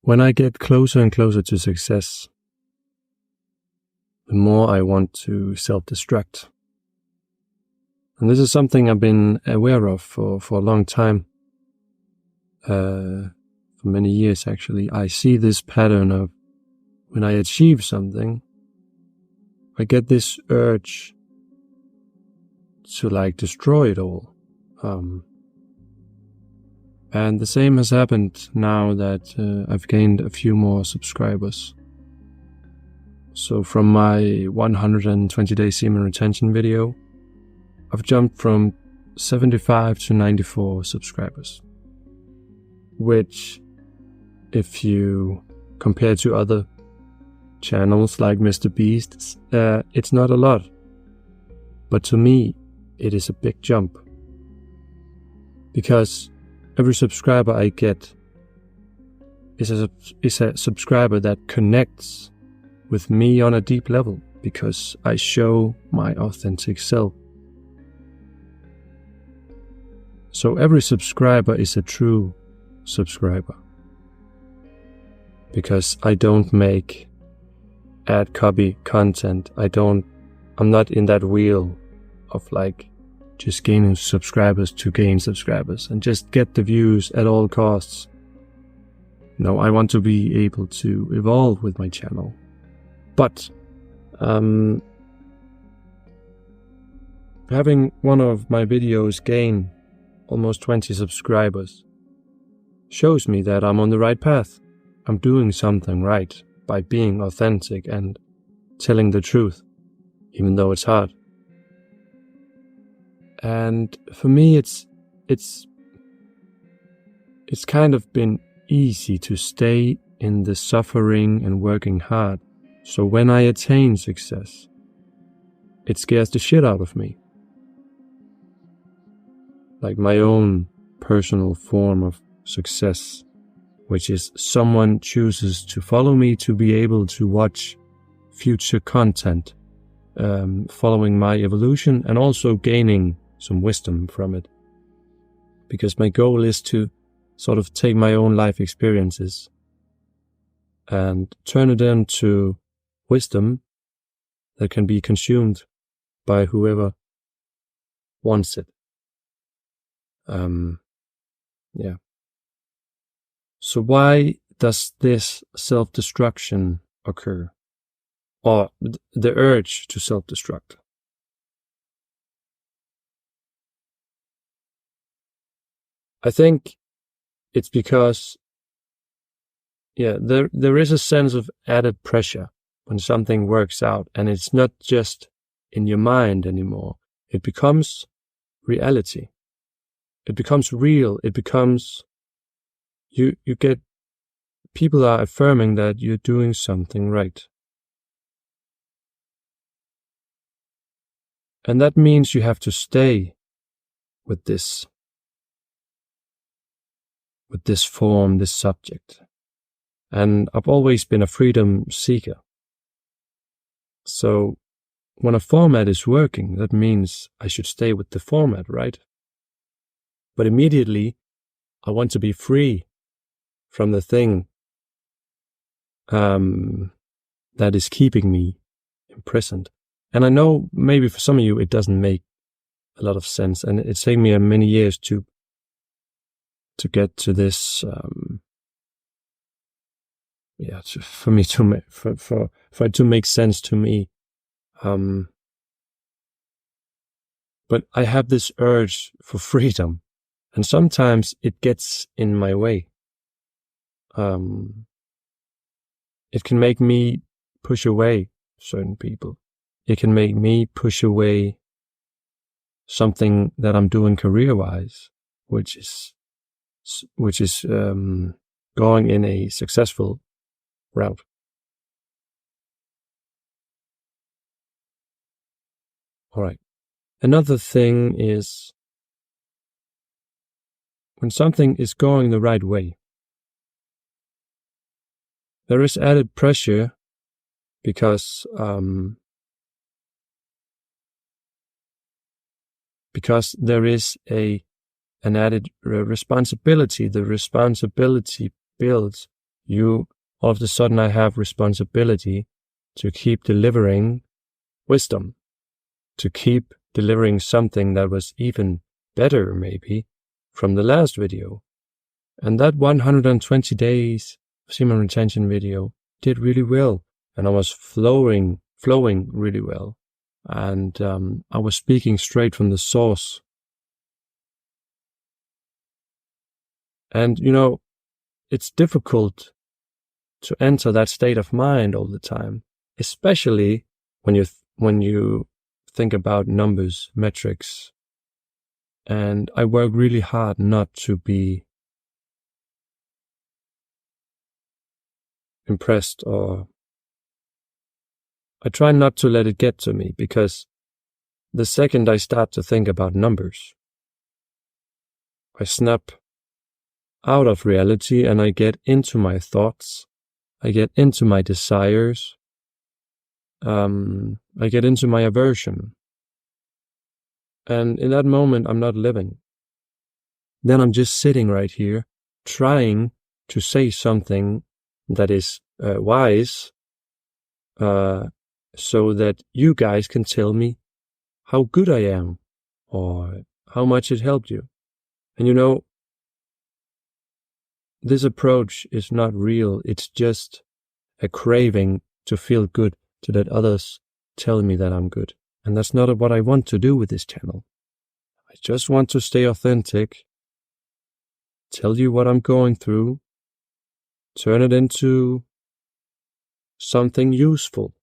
When I get closer and closer to success, the more I want to self-destruct. And this is something I've been aware of for a long time. For many years, actually. I see this pattern of when I achieve something, I get this urge to destroy it all. And the same has happened now that I've gained a few more subscribers. So from my 120-day semen retention video, I've jumped from 75 to 94 subscribers. Which, if you compare to other channels like Mr. Beast, it's not a lot. But to me, it is a big jump. Because every subscriber I get is a subscriber that connects with me on a deep level, because I show my authentic self. So every subscriber is a true subscriber, because I don't make ad copy content. I'm not in that wheel of just gaining subscribers to gain subscribers and just get the views at all costs. No, I want to be able to evolve with my channel. But having one of my videos gain almost 20 subscribers shows me that I'm on the right path. I'm doing something right by being authentic and telling the truth, even though it's hard. And for me, it's kind of been easy to stay in the suffering and working hard. So when I attain success, it scares the shit out of me. Like my own personal form of success, which is someone chooses to follow me to be able to watch future content, following my evolution and also gaining some wisdom from it. Because my goal is to sort of take my own life experiences and turn it into wisdom that can be consumed by whoever wants it. Yeah. So why does this self-destruction occur? Or the urge to self-destruct? I think it's because, there is a sense of added pressure when something works out, and it's not just in your mind anymore. It becomes reality. It becomes real. It becomes, you get, people are affirming that you're doing something right. And that means you have to stay with this form, this subject. And I've always been a freedom seeker. So when a format is working, that means I should stay with the format, right? But immediately, I want to be free from the thing that is keeping me imprisoned. And I know maybe for some of you it doesn't make a lot of sense, and it's taken me many years to get to this. For it to make sense to me. But I have this urge for freedom, and sometimes it gets in my way. It can make me push away certain people. It can make me push away something that I'm doing career-wise, which is going in a successful route. All right. Another thing is when something is going the right way, there is added pressure because there is an added responsibility. The responsibility builds all of a sudden I have responsibility to keep delivering wisdom, to keep delivering something that was even better maybe from the last video. And that 120 days semen retention video did really well, and I was flowing really well, and I was speaking straight from the source. And it's difficult to enter that state of mind all the time, especially when you think about numbers, metrics. And I work really hard not to be impressed, or I try not to let it get to me, because the second I start to think about numbers, I snap out of reality and I get into my thoughts, I get into my desires, I get into my aversion. And in that moment, I'm not living. Then I'm just sitting right here, trying to say something that is wise, so that you guys can tell me how good I am, or how much it helped you. And this approach is not real. It's just a craving to feel good, to let others tell me that I'm good. And that's not what I want to do with this channel. I just want to stay authentic, tell you what I'm going through, turn it into something useful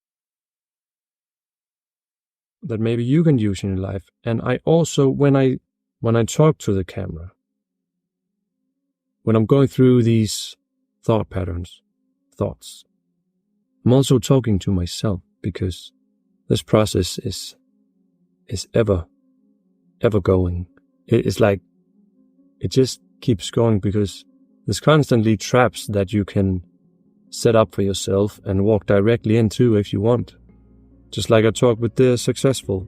that maybe you can use in your life. And I also, when I talk to the camera, when I'm going through these thoughts, I'm also talking to myself, because this process is ever going. It's like it just keeps going, because there's constantly traps that you can set up for yourself and walk directly into if you want. Just like I talk with the successful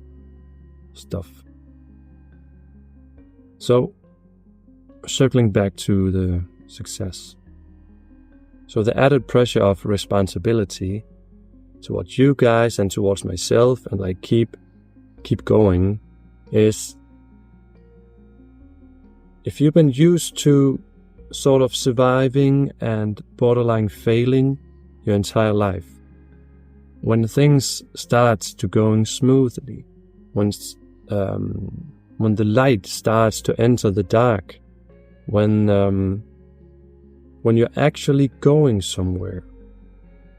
stuff. So, circling back to the success. So the added pressure of responsibility towards you guys and towards myself, and like keep going, is if you've been used to sort of surviving and borderline failing your entire life, when things start to going smoothly, when the light starts to enter the dark, when you're actually going somewhere,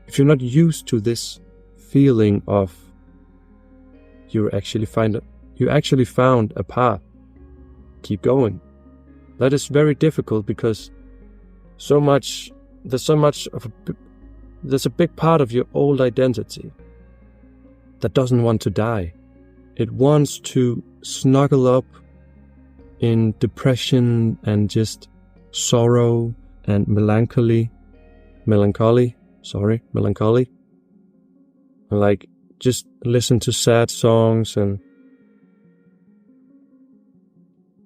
if you're not used to this feeling of you actually found a path, keep going. That is very difficult, because there's a big part of your old identity that doesn't want to die. It wants to snuggle up in depression and just sorrow and melancholy, and like just listen to sad songs and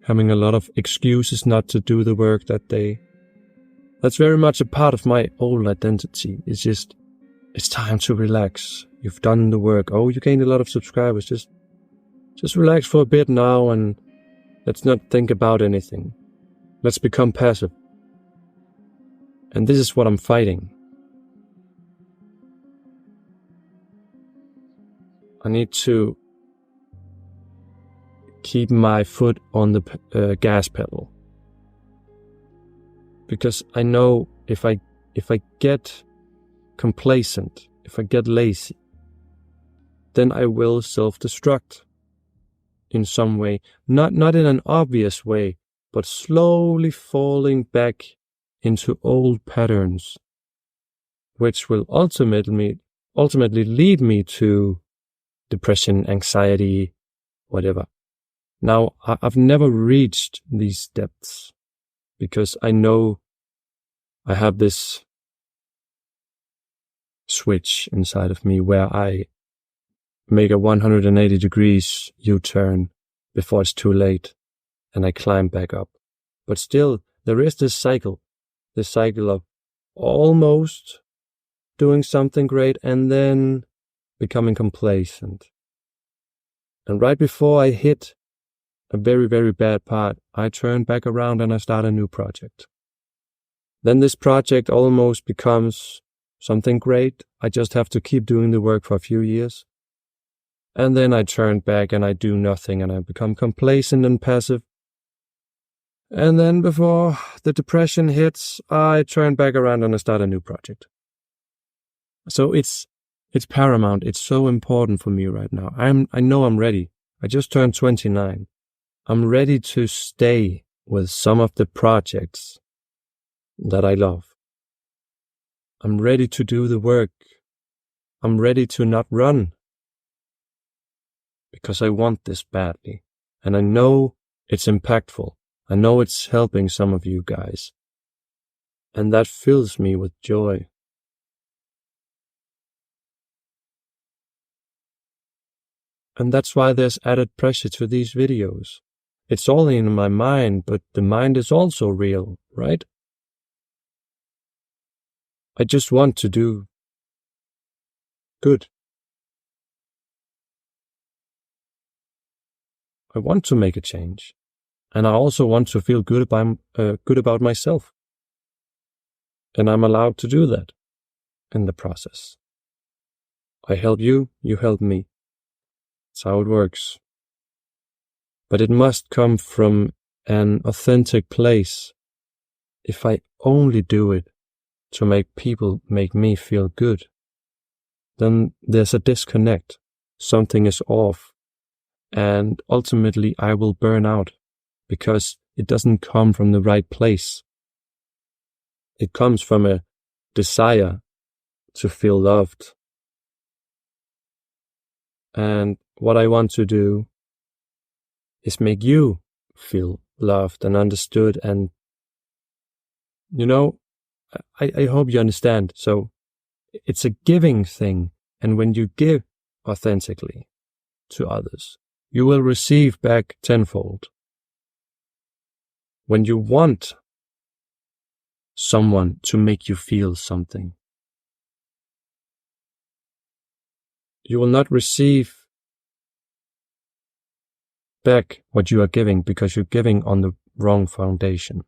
having a lot of excuses not to do the work that's very much a part of my old identity. It's just, it's time to relax. You've done the work. Oh, you gained a lot of subscribers. Just relax for a bit now and let's not think about anything. Let's become passive. And this is what I'm fighting. I need to keep my foot on the gas pedal, because I know if I get complacent, if I get lazy, then I will self-destruct in some way, not in an obvious way, but slowly falling back into old patterns, which will ultimately lead me to depression, anxiety, whatever. Now, I've never reached these depths, because I know I have this switch inside of me where I make a 180 degrees U-turn before it's too late, and I climb back up. But still, there is this cycle of almost doing something great and then becoming complacent. And right before I hit a very, very bad part, I turn back around and I start a new project. Then this project almost becomes something great. I just have to keep doing the work for a few years. And then I turn back and I do nothing and I become complacent and passive. And then before the depression hits, I turn back around and I start a new project. So it's paramount. It's so important for me right now. I know I'm ready. I just turned 29. I'm ready to stay with some of the projects that I love. I'm ready to do the work. I'm ready to not run because I want this badly. And I know it's impactful. I know it's helping some of you guys. And that fills me with joy. And that's why there's added pressure to these videos. It's all in my mind, but the mind is also real, right? I just want to do good. I want to make a change. And I also want to feel good about myself. And I'm allowed to do that in the process. I help you, you help me. That's how it works. But it must come from an authentic place. If I only do it to make people make me feel good, then there's a disconnect. Something is off. And ultimately I will burn out because it doesn't come from the right place. It comes from a desire to feel loved. And what I want to do is make you feel loved and understood. And, I hope you understand. So it's a giving thing. And when you give authentically to others, you will receive back tenfold. When you want someone to make you feel something, you will not receive back what you are giving because you're giving on the wrong foundation.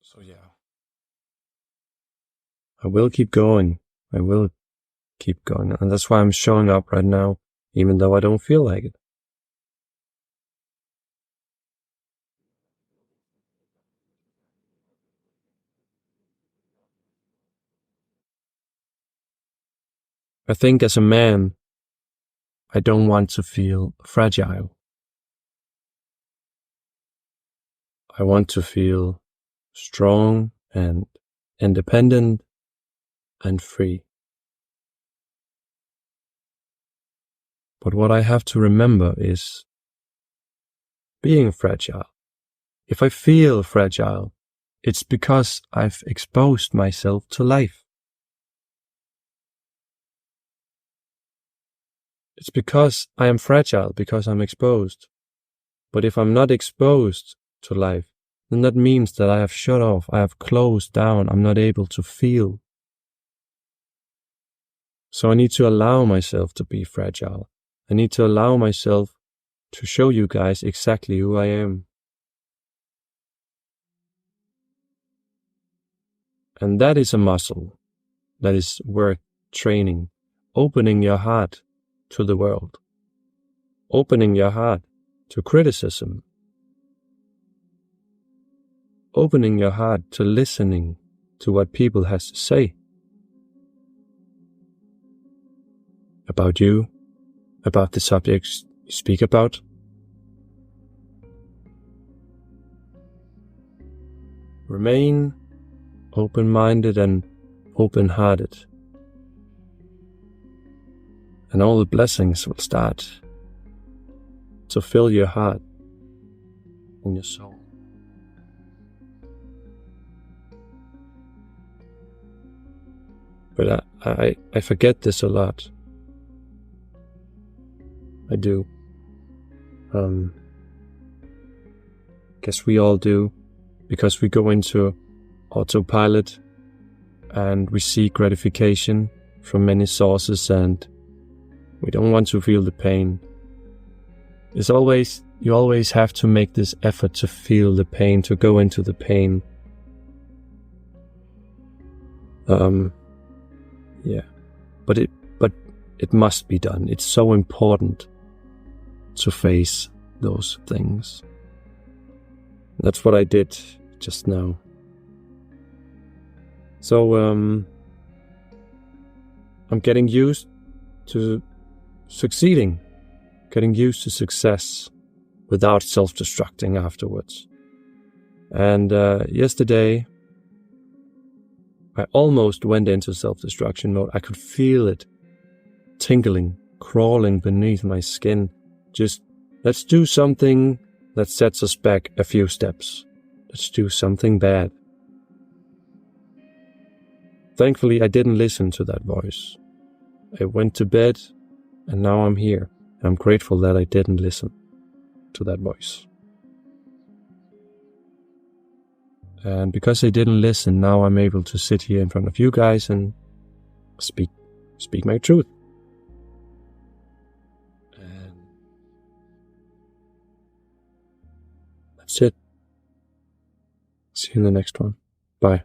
So yeah, I will keep going. And that's why I'm showing up right now, even though I don't feel like it. I think as a man, I don't want to feel fragile. I want to feel strong and independent and free. But what I have to remember is being fragile. If I feel fragile, it's because I've exposed myself to life. It's because I am fragile, because I'm exposed. But if I'm not exposed to life, then that means that I have shut off, I have closed down, I'm not able to feel. So I need to allow myself to be fragile. I need to allow myself to show you guys exactly who I am. And that is a muscle that is worth training. Opening your heart to the world. Opening your heart to criticism. Opening your heart to listening to what people has to say. About you, about the subjects you speak about. Remain open-minded and open-hearted. And all the blessings will start to fill your heart and your soul. But I forget this a lot. I do. Guess we all do, because we go into autopilot and we seek gratification from many sources, and we don't want to feel the pain. You always have to make this effort to feel the pain, to go into the pain. Yeah, but it must be done. It's so important to face those things. That's what I did just now. So, I'm getting used to succeeding, getting used to success without self-destructing afterwards. And yesterday, I almost went into self-destruction mode. I could feel it tingling, crawling beneath my skin. Just, let's do something that sets us back a few steps. Let's do something bad. Thankfully, I didn't listen to that voice. I went to bed, and now I'm here. I'm grateful that I didn't listen to that voice. And because I didn't listen, now I'm able to sit here in front of you guys and speak my truth. And that's it. See you in the next one. Bye.